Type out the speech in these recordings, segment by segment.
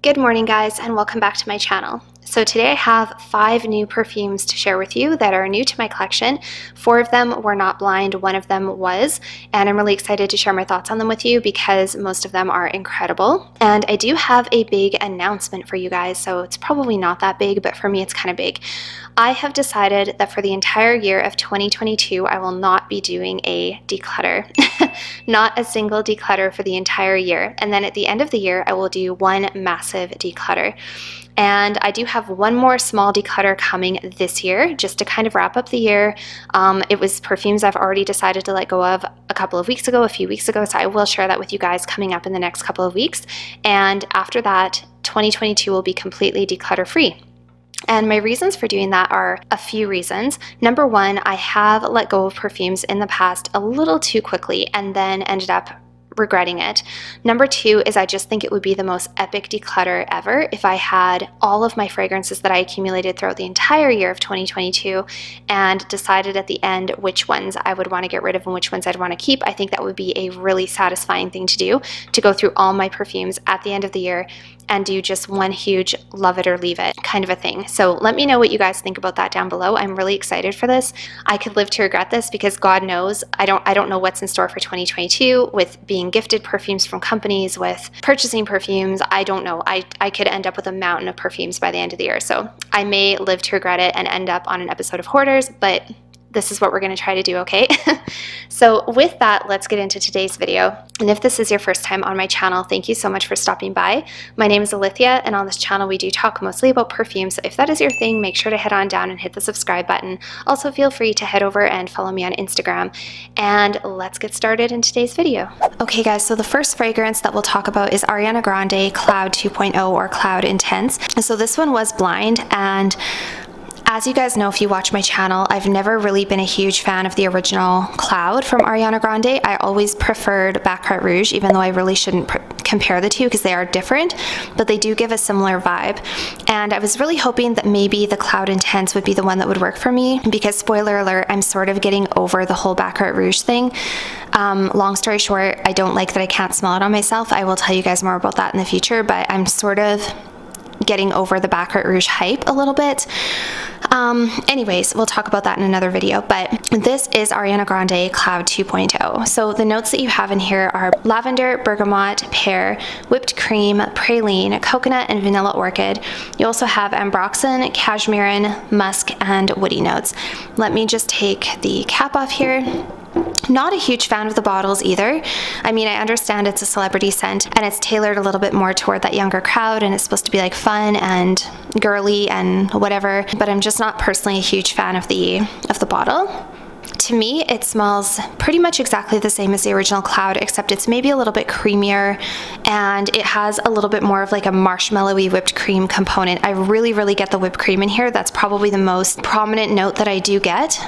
Good morning, guys, and welcome back to my channel. So today I have 5 new perfumes to share with you that are new to my collection. 4 of them were not blind, 1 of them was, and I'm really excited to share my thoughts on them with you because most of them are incredible. And I do have a big announcement for you guys, so it's probably not that big, but for me it's kind of big. I have decided that for the entire year of 2022, I will not be doing a declutter. Not a single declutter for the entire year. And then at the end of the year, I will do one massive declutter. And I do have one more small declutter coming this year, just to kind of wrap up the year. It was perfumes I've already decided to let go of a few weeks ago, so I will share that with you guys coming up in the next couple of weeks. And after that, 2022 will be completely declutter free. And my reasons for doing that are a few reasons. Number one, I have let go of perfumes in the past a little too quickly and then ended up regretting it. Number two is I just think it would be the most epic declutter ever if I had all of my fragrances that I accumulated throughout the entire year of 2022 and decided at the end which ones I would want to get rid of and which ones I'd want to keep. I think that would be a really satisfying thing to do, to go through all my perfumes at the end of the year and do just one huge love it or leave it kind of a thing. So let me know what you guys think about that down below. I'm really excited for this. I could live to regret this because God knows I don't know what's in store for 2022 with being gifted perfumes from companies, with purchasing perfumes. I don't know. I could end up with a mountain of perfumes by the end of the year. So I may live to regret it and end up on an episode of Hoarders, but this is what we're going to try to do, okay? So with that, let's get into today's video. And if this is your first time on my channel, thank you so much for stopping by. My name is Alithia, and on this channel we do talk mostly about perfume, so if that is your thing, make sure to head on down and hit the subscribe button. Also feel free to head over and follow me on Instagram. And let's get started in today's video. Okay guys, so the first fragrance that we'll talk about is Ariana Grande Cloud 2.0 or Cloud Intense. And so this one was blind, and as you guys know, if you watch my channel, I've never really been a huge fan of the original Cloud from Ariana Grande. I always preferred Baccarat Rouge, even though I really shouldn't compare the two because they are different, but they do give a similar vibe. And I was really hoping that maybe the Cloud Intense would be the one that would work for me because, spoiler alert, I'm sort of getting over the whole Baccarat Rouge thing. Long story short, I don't like that I can't smell it on myself. I will tell you guys more about that in the future, but I'm sort of getting over the Baccarat Rouge hype a little bit. Anyways, we'll talk about that in another video, but this is Ariana Grande Cloud 2.0. So the notes that you have in here are lavender, bergamot, pear, whipped cream, praline, coconut, and vanilla orchid. You also have ambroxan, cashmerean, musk, and woody notes. Let me just take the cap off here. Not a huge fan of the bottles either. I mean, I understand it's a celebrity scent and it's tailored a little bit more toward that younger crowd and it's supposed to be like fun and girly and whatever, but I'm just not personally a huge fan of the bottle. To me, it smells pretty much exactly the same as the original Cloud, except it's maybe a little bit creamier and it has a little bit more of like a marshmallowy whipped cream component. I really get the whipped cream in here. That's probably the most prominent note that I do get.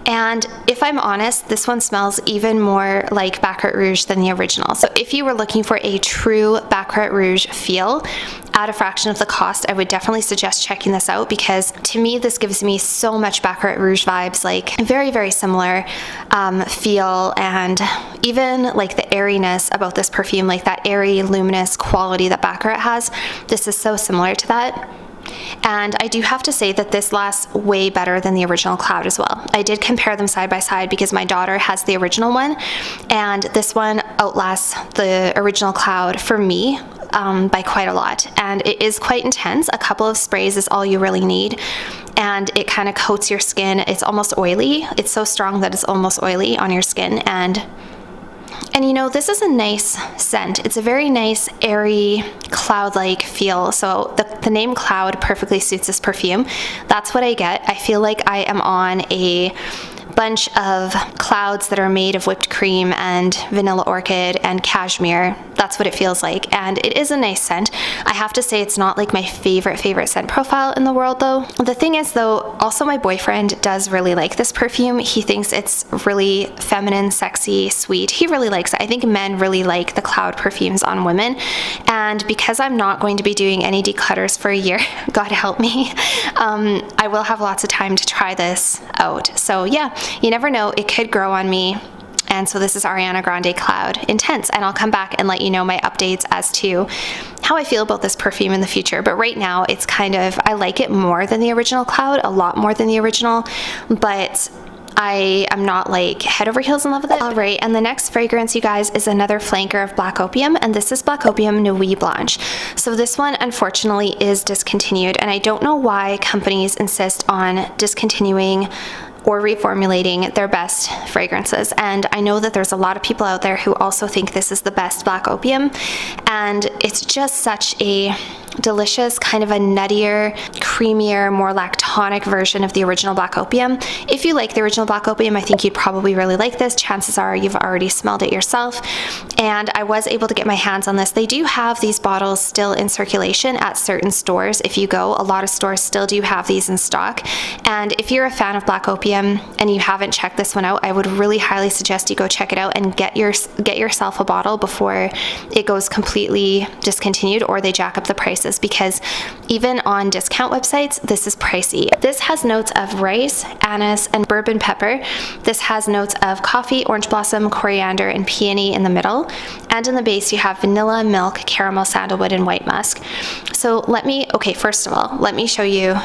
And if I'm honest, this one smells even more like Baccarat Rouge than the original. So if you were looking for a true Baccarat Rouge feel at a fraction of the cost, I would definitely suggest checking this out because to me, this gives me so much Baccarat Rouge vibes, like very similar feel, and even like the airiness about this perfume, like that airy, luminous quality that Baccarat has. This is so similar to that. And I do have to say that this lasts way better than the original Cloud as well. I did compare them side by side because my daughter has the original one and this one outlasts the original Cloud for me by quite a lot. And it is quite intense. A couple of sprays is all you really need. And it kind of coats your skin. It's almost oily. It's so strong that it's almost oily on your skin. And you know, this is a nice scent. It's a very nice, airy, cloud-like feel. So the name Cloud perfectly suits this perfume. That's what I get. I feel like I am on a bunch of clouds that are made of whipped cream and vanilla orchid and cashmere. That's what it feels like, and it is a nice scent. I have to say it's not like my favorite scent profile in the world though. The thing is though, also my boyfriend does really like this perfume. He thinks it's really feminine, sexy, sweet. He really likes it. I think men really like the Cloud perfumes on women, and because I'm not going to be doing any declutters for a year, God help me, I will have lots of time to try this out. So yeah, you never know, it could grow on me And so this is Ariana Grande Cloud Intense, and I'll come back and let you know my updates as to how I feel about this perfume in the future. But right now it's kind of, I like it more than the original Cloud, a lot more than the original, but I am not like head over heels in love with it. All right, and the next fragrance, you guys, is another flanker of Black Opium, and this is Black Opium Nuit Blanche. So this one unfortunately is discontinued, and I don't know why companies insist on discontinuing or reformulating their best fragrances. And I know that there's a lot of people out there who also think this is the best Black Opium, and it's just such a delicious, kind of a nuttier, creamier, more lactonic version of the original Black Opium. If you like the original Black Opium, I think you'd probably really like this. Chances are you've already smelled it yourself. And I was able to get my hands on this. They do have these bottles still in circulation at certain stores. If you go, a lot of stores still do have these in stock. And if you're a fan of Black Opium and you haven't checked this one out, I would really highly suggest you go check it out and get yourself a bottle before it goes completely discontinued or they jack up the prices, because even on discount websites, this is pricey. This has notes of rice, anise, and bourbon pepper. This has notes of coffee, orange blossom, coriander, and peony in the middle. And in the base, you have vanilla, milk, caramel, sandalwood, and white musk. So first of all, let me show you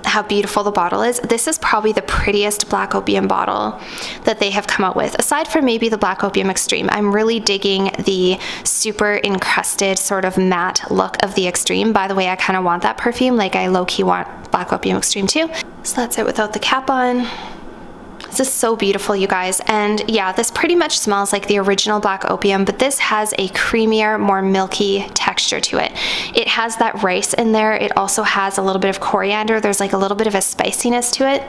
how beautiful the bottle is. This is probably the prettiest Black Opium bottle that they have come out with, aside from maybe the Black Opium Extreme. I'm really digging the super encrusted sort of matte look of the Extreme. By the way, I kind of want that perfume, like I low-key want Black Opium Extreme too. So that's it without the cap on. This is so beautiful, you guys. And yeah, this pretty much smells like the original Black Opium, but this has a creamier, more milky texture to it. It has that rice in there. It also has a little bit of coriander. There's like a little bit of a spiciness to it.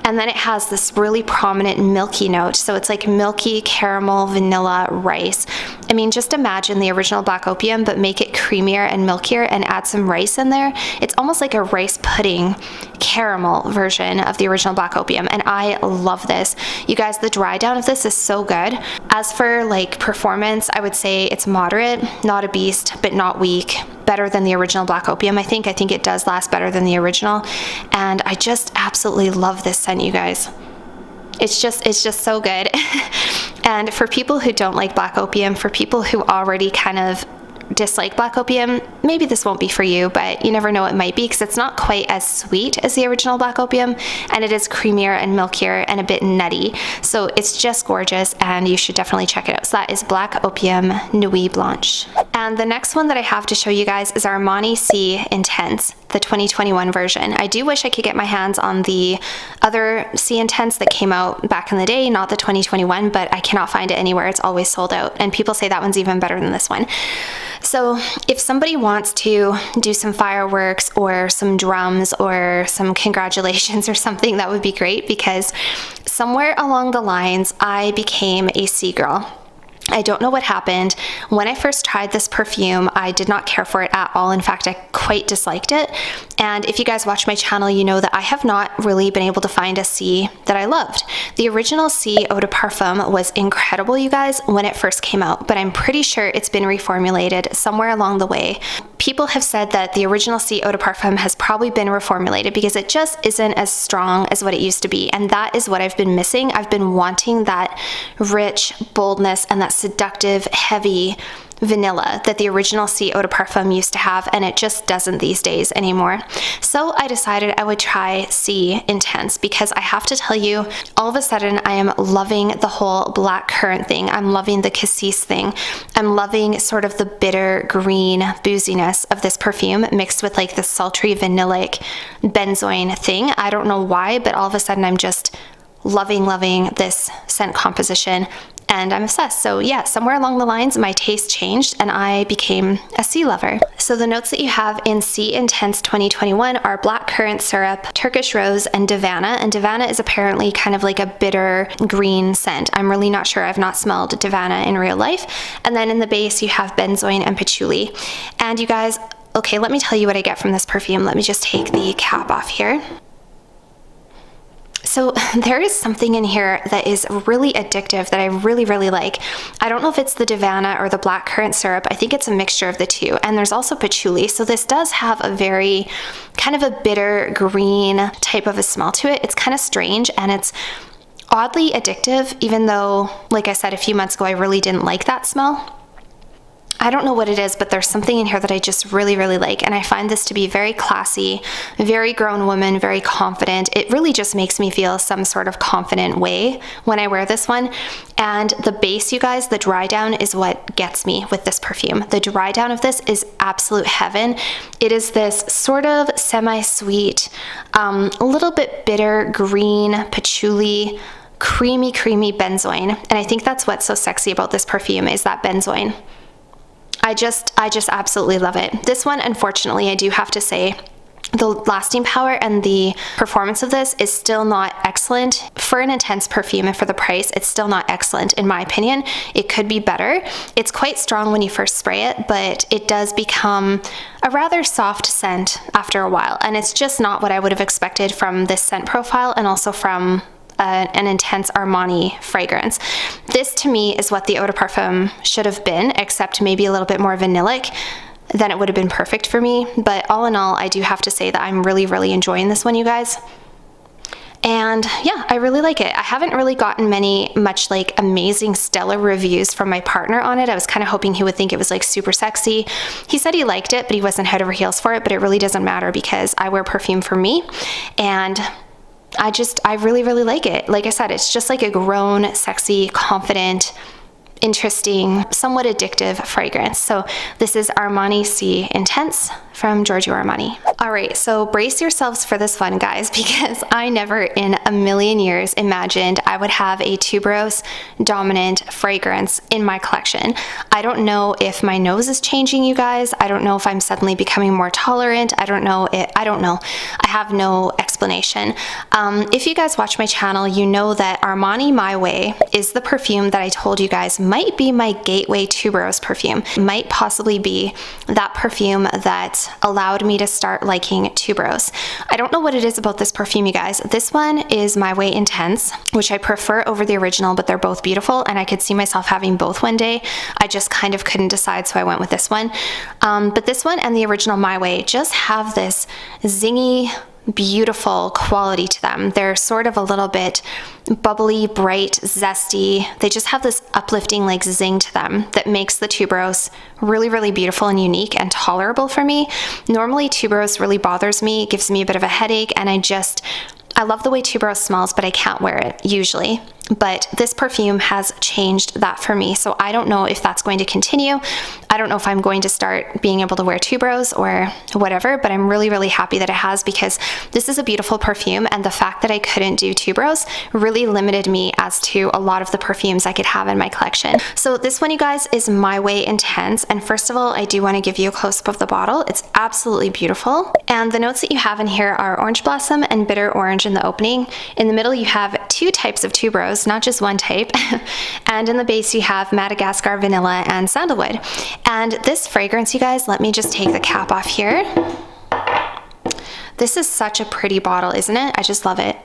And then it has this really prominent milky note. So it's like milky caramel, vanilla, rice. I mean, just imagine the original Black Opium, but make it creamier and milkier and add some rice in there. It's almost like a rice pudding caramel version of the original Black Opium. And I love this. You guys, the dry down of this is so good. As for like performance, I would say it's moderate, not a beast, but not weak. Better than the original Black Opium, I think. I think it does last better than the original. And I just absolutely love this scent, you guys. It's just so good. And for people who don't like Black Opium, for people who already kind of dislike Black Opium, maybe this won't be for you, but you never know, it might be, because it's not quite as sweet as the original Black Opium, and it is creamier and milkier and a bit nutty. So it's just gorgeous, and you should definitely check it out. So that is Black Opium Nuit Blanche. And the next one that I have to show you guys is Armani C Intense, the 2021 version. I do wish I could get my hands on the other C Intense that came out back in the day, not the 2021, but I cannot find it anywhere. It's always sold out, and people say that one's even better than this one. So if somebody wants to do some fireworks or some drums or some congratulations or something, that would be great, because somewhere along the lines, I became a C girl. I don't know what happened. When I first tried this perfume, I did not care for it at all. In fact, I quite disliked it. And if you guys watch my channel, you know that I have not really been able to find a C that I loved. The original C Eau de Parfum was incredible, you guys, when it first came out, but I'm pretty sure it's been reformulated somewhere along the way. People have said that the original C Eau de Parfum has probably been reformulated because it just isn't as strong as what it used to be. And that is what I've been missing. I've been wanting that rich boldness and that seductive, heavy vanilla that the original C Eau de Parfum used to have, and it just doesn't these days anymore. So I decided I would try C Intense, because I have to tell you, all of a sudden I am loving the whole black currant thing. I'm loving the cassis thing. I'm loving sort of the bitter green booziness of this perfume mixed with like the sultry vanillic benzoin thing. I don't know why, but all of a sudden I'm just loving this scent composition, and I'm obsessed. So yeah, somewhere along the lines, my taste changed and I became a C lover. So the notes that you have in C Intense 2021 are black currant syrup, Turkish rose, and Davana. And Davana is apparently kind of like a bitter green scent. I'm really not sure. I've not smelled Davana in real life. And then in the base, you have benzoin and patchouli. And you guys, okay, let me tell you what I get from this perfume. Let me just take the cap off here. So there is something in here that is really addictive that I really like. I don't know if it's the Davana or the black currant syrup. I think it's a mixture of the two. And there's also patchouli. So this does have a very kind of a bitter green type of a smell to it. It's kind of strange, and it's oddly addictive, even though, like I said a few months ago, I really didn't like that smell. I don't know what it is, but there's something in here that I just really, really like. And I find this to be very classy, very grown woman, very confident. It really just makes me feel some sort of confident way when I wear this one. And the base, you guys, the dry down is what gets me with this perfume. The dry down of this is absolute heaven. It is this sort of semi-sweet, a little bit bitter green patchouli, creamy benzoin. And I think that's what's so sexy about this perfume is that benzoin. I just absolutely love it. This one, unfortunately, I do have to say, the lasting power and the performance of this is still not excellent. For an intense perfume and for the price, it's still not excellent in my opinion. It could be better. It's quite strong when you first spray it, but it does become a rather soft scent after a while. And it's just not what I would have expected from this scent profile and also from an intense Armani fragrance. This to me is what the eau de parfum should have been, except maybe a little bit more vanillic. Then it would have been perfect for me. But all in all, I do have to say that I'm really, really enjoying this one, you guys. And yeah, I really like it. I haven't really gotten much like amazing stellar reviews from my partner on it. I was kind of hoping he would think it was like super sexy. He said he liked it, but he wasn't head over heels for it, but it really doesn't matter because I wear perfume for me. And I really, really like it. Like I said, it's just like a grown, sexy, confident, interesting, somewhat addictive fragrance. So this is Armani C Intense from Giorgio Armani. All right, so brace yourselves for this one, guys, because I never in a million years imagined I would have a tuberose dominant fragrance in my collection. I don't know if my nose is changing, you guys. I don't know if I'm suddenly becoming more tolerant. I don't know. I have no explanation. If you guys watch my channel, you know that Armani My Way is the perfume that I told you guys might be my gateway tuberose perfume. Might possibly be that perfume that allowed me to start liking tuberose. I don't know what it is about this perfume, you guys. This one is My Way Intense, which I prefer over the original, but they're both beautiful and I could see myself having both one day. I just kind of couldn't decide, so I went with this one. But this one and the original My Way just have this zingy, beautiful quality to them. They're sort of a little bit bubbly, bright, zesty. They just have this uplifting like zing to them that makes the tuberose really, really beautiful and unique and tolerable for me. Normally tuberose really bothers me, it gives me a bit of a headache, and I love the way tuberose smells, but I can't wear it usually. But this perfume has changed that for me. So I don't know if that's going to continue. I don't know if I'm going to start being able to wear tuberose or whatever, but I'm really, really happy that it has because this is a beautiful perfume. And the fact that I couldn't do tuberose really limited me as to a lot of the perfumes I could have in my collection. So this one, you guys, is My Way Intense. And first of all, I do want to give you a close-up of the bottle. It's absolutely beautiful. And the notes that you have in here are orange blossom and bitter orange in the opening. In the middle, you have two types of tuberose, not just one type. And in the base, you have Madagascar, vanilla, and sandalwood. And this fragrance, you guys, let me just take the cap off here. This is such a pretty bottle, isn't it? I just love it.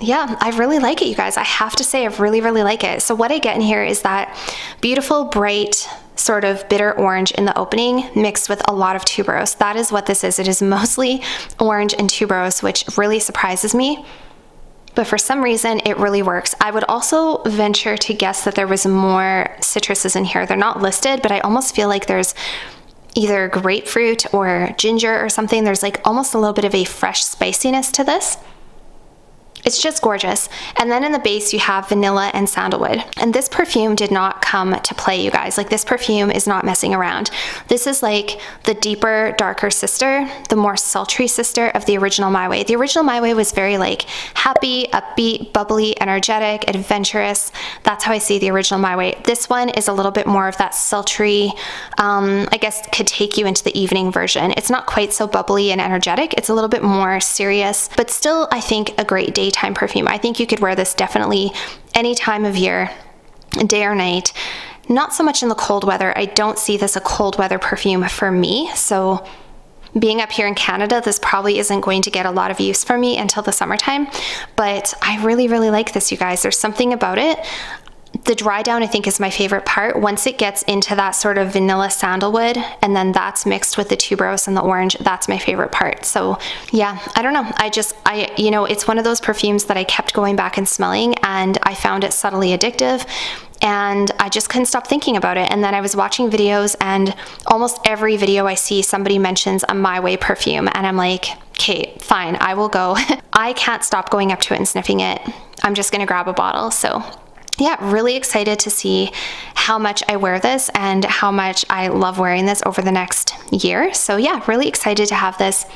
Yeah, I really like it, you guys. I have to say, I really, really like it. So what I get in here is that beautiful, bright, sort of bitter orange in the opening mixed with a lot of tuberose. That is what this is. It is mostly orange and tuberose, which really surprises me. But for some reason, it really works. I would also venture to guess that there was more citruses in here. They're not listed, but I almost feel like there's either grapefruit or ginger or something. There's like almost a little bit of a fresh spiciness to this. It's just gorgeous. And then in the base, you have vanilla and sandalwood. And this perfume did not come to play, you guys. Like, this perfume is not messing around. This is like the deeper, darker sister, the more sultry sister of the original My Way. The original My Way was very like happy, upbeat, bubbly, energetic, adventurous. That's how I see the original My Way. This one is a little bit more of that sultry, I guess could take you into the evening version. It's not quite so bubbly and energetic. It's a little bit more serious, but still, I think, a great daytime perfume. I think you could wear this definitely any time of year, day or night. Not so much in the cold weather. I don't see this a cold weather perfume for me. So being up here in Canada, this probably isn't going to get a lot of use for me until the summertime. But I really, really like this, you guys. There's something about it The dry down, I think, is my favorite part. Once it gets into that sort of vanilla sandalwood, and then that's mixed with the tuberose and the orange, that's my favorite part. So yeah, I don't know. You know, it's one of those perfumes that I kept going back and smelling, and I found it subtly addictive. And I just couldn't stop thinking about it. And then I was watching videos, and almost every video I see, somebody mentions a My Way perfume. And I'm like, okay, fine, I will go. I can't stop going up to it and sniffing it. I'm just gonna grab a bottle. So yeah, really excited to see how much I wear this and how much I love wearing this over the next year. So yeah, really excited to have this.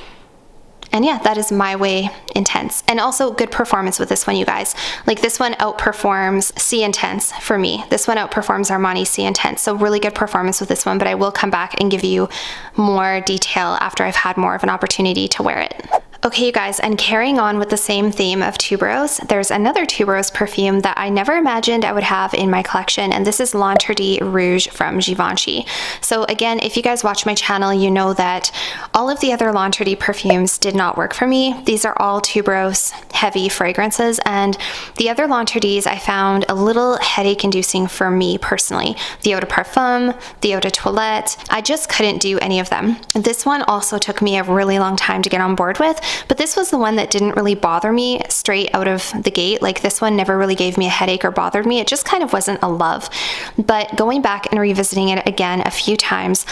And yeah, that is My Way Intense. And also good performance with this one, you guys. Like, this one outperforms C Intense for me. This one outperforms Armani C Intense. So really good performance with this one, but I will come back and give you more detail after I've had more of an opportunity to wear it. Okay, you guys, and carrying on with the same theme of tuberose, there's another tuberose perfume that I never imagined I would have in my collection, and this is Rouge from Givenchy. So again, if you guys watch my channel, you know that all of the other perfumes did not work for me. These are all tuberose heavy fragrances, and the other Lantardies I found a little headache inducing for me personally. The Eau de Parfum, the Eau de Toilette, I just couldn't do any of them. This one also took me a really long time to get on board with, but this was the one that didn't really bother me straight out of the gate. Like, this one never really gave me a headache or bothered me. It just kind of wasn't a love. But going back and revisiting it again a few times,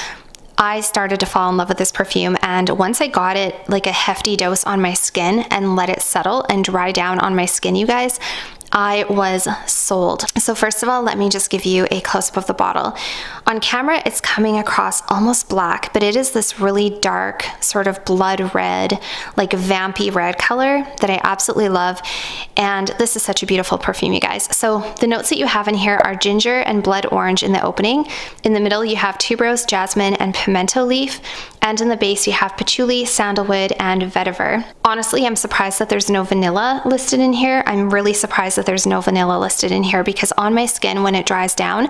I started to fall in love with this perfume, and once I got it like a hefty dose on my skin and let it settle and dry down on my skin, you guys, I was sold. So first of all, let me just give you a close-up of the bottle. On camera, it's coming across almost black, but it is this really dark, sort of blood red, like vampy red color that I absolutely love. And this is such a beautiful perfume, you guys. So the notes that you have in here are ginger and blood orange in the opening. In the middle, you have tuberose, jasmine, and pimento leaf. And in the base, you have patchouli, sandalwood, and vetiver. Honestly, I'm surprised that there's no vanilla listed in here. I'm really surprised that there's no vanilla listed in here, because on my skin, when it dries down,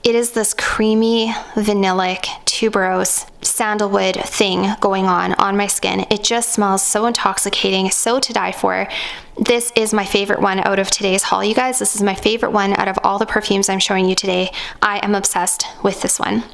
it is this creamy, vanillic, tuberose, sandalwood thing going on my skin. It just smells so intoxicating, so to die for. This is my favorite one out of today's haul, you guys. This is my favorite one out of all the perfumes I'm showing you today. I am obsessed with this one.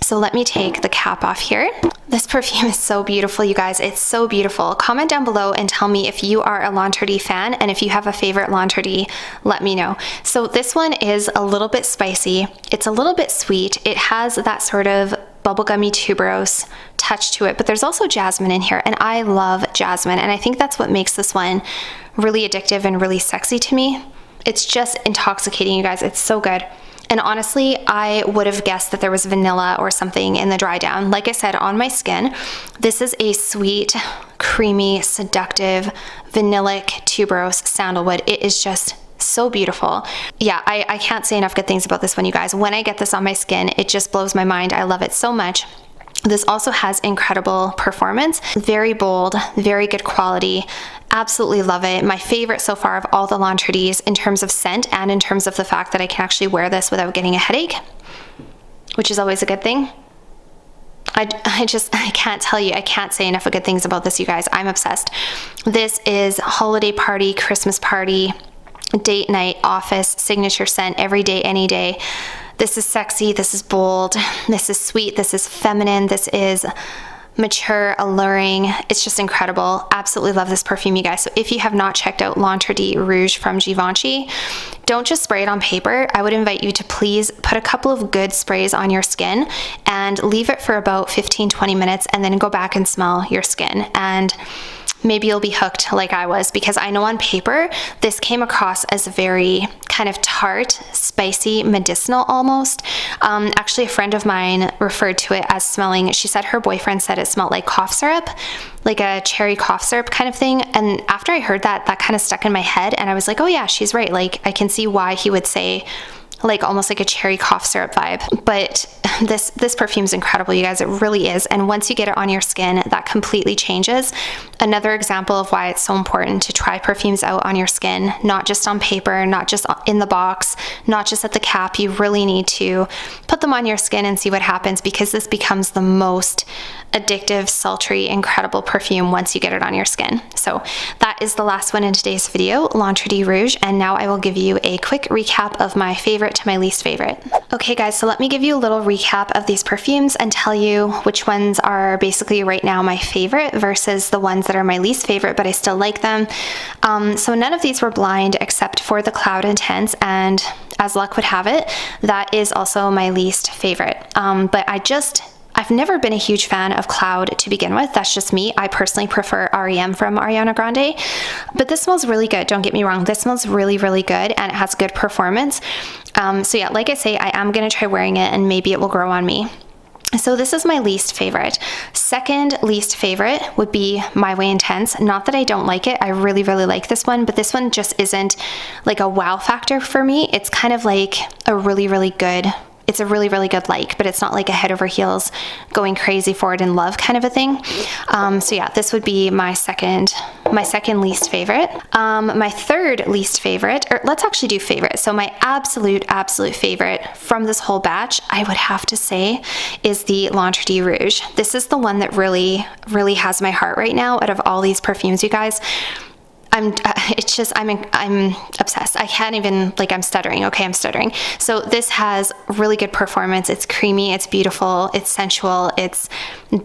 So let me take the cap off here. This perfume is so beautiful, you guys. It's so beautiful. Comment down below and tell me if you are a Lantardi fan, and if you have a favorite Lantardi, let me know. So this one is a little bit spicy. It's a little bit sweet. It has that sort of bubblegummy tuberose touch to it, but there's also jasmine in here, and I love jasmine, and I think that's what makes this one really addictive and really sexy to me. It's just intoxicating, you guys. It's so good. And honestly, I would have guessed that there was vanilla or something in the dry down. Like I said, on my skin, this is a sweet, creamy, seductive, vanillic tuberose sandalwood. It is just so beautiful. Yeah, I can't say enough good things about this one, you guys. When I get this on my skin, it just blows my mind. I love it so much. This also has incredible performance, very bold, very good quality. Absolutely love it. My favorite so far of all the Lantardis in terms of scent, and in terms of the fact that I can actually wear this without getting a headache, which is always a good thing. I can't tell you, I can't say enough of good things about this, you guys. I'm obsessed. This is holiday party, Christmas party, date night, office, signature scent, every day, any day. This is sexy, this is bold, this is sweet, this is feminine, this is mature, alluring. It's just incredible. Absolutely love this perfume, you guys. So if you have not checked out Rouge from Givenchy, don't just spray it on paper. I would invite you to please put a couple of good sprays on your skin and leave it for about 15-20 minutes, and then go back and smell your skin. And maybe you'll be hooked like I was, because I know on paper this came across as very kind of tart, spicy, medicinal almost. Actually, a friend of mine referred to it as smelling, she said her boyfriend said it smelled like cough syrup, like a cherry cough syrup kind of thing. And after I heard that, that kind of stuck in my head, and I was like, oh yeah, she's right. Like, I can see why he would say like almost like a cherry cough syrup vibe. But this perfume's incredible, you guys. It really is. And once you get it on your skin, that completely changes. Another example of why it's so important to try perfumes out on your skin, not just on paper, not just in the box, not just at the cap. You really need to put them on your skin and see what happens, because this becomes the most addictive, sultry, incredible perfume once you get it on your skin. So that is the last one in today's video, Rouge. And now I will give you a quick recap of my favorite favorite to my least favorite. Okay guys, so let me give you a little recap of these perfumes and tell you which ones are basically right now my favorite versus the ones that are my least favorite, but I still like them. So none of these were blind except for the Cloud Intense, and as luck would have it, that is also my least favorite. But I've never been a huge fan of Cloud to begin with. That's just me. I personally prefer REM from Ariana Grande, but this smells really good. Don't get me wrong. This smells really, really good, and it has good performance. So yeah, like I say, I am going to try wearing it and maybe it will grow on me. So this is my least favorite. Second least favorite would be My Way Intense. Not that I don't like it. I really, really like this one, but this one just isn't like a wow factor for me. It's kind of like a really, really good, it's a really, really good like, but it's not like a head over heels going crazy for it in love kind of a thing. So yeah, this would be my second least favorite. My third least favorite, or let's actually do favorite. So my absolute favorite from this whole batch, I would have to say, is the Blanche Rouge. This is the one that really, really has my heart right now out of all these perfumes, you guys. I'm obsessed. I can't even, like, I'm stuttering. Okay, I'm stuttering. So this has really good performance. It's creamy, it's beautiful, it's sensual, it's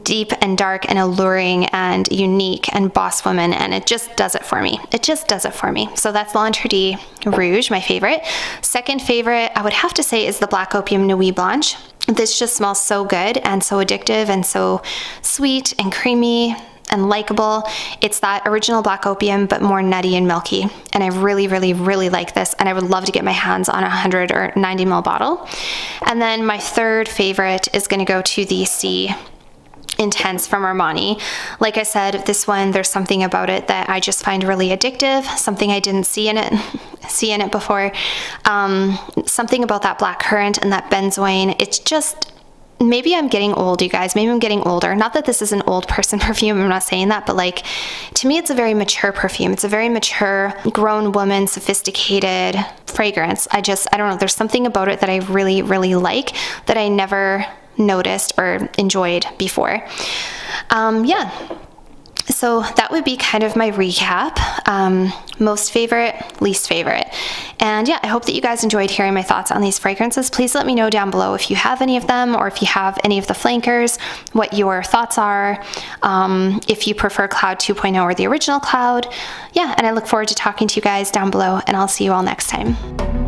deep and dark and alluring and unique and boss woman, and it just does it for me. It just does it for me. So that's Blanche Rouge, my favorite. Second favorite, I would have to say, is the Black Opium Nuit Blanche. This just smells so good and so addictive and so sweet and creamy and likable. It's that original Black Opium, but more nutty and milky. And I really, really, really like this. And I would love to get my hands on a 100 or 90 ml bottle. And then my third favorite is going to go to the C Intense from Armani. Like I said, this one, there's something about it that I just find really addictive, something I didn't see in it before. Something about that black currant and that benzoin. It's just, maybe I'm getting old, you guys. Maybe I'm getting older. Not that this is an old person perfume. I'm not saying that, but like, to me, it's a very mature perfume. It's a very mature, grown woman, sophisticated fragrance. I don't know. There's something about it that I really, really like that I never noticed or enjoyed before. Yeah. So that would be kind of my recap. Most favorite, least favorite. And yeah, I hope that you guys enjoyed hearing my thoughts on these fragrances. Please let me know down below if you have any of them, or if you have any of the flankers, what your thoughts are, if you prefer Cloud 2.0 or the original Cloud. Yeah, and I look forward to talking to you guys down below, and I'll see you all next time.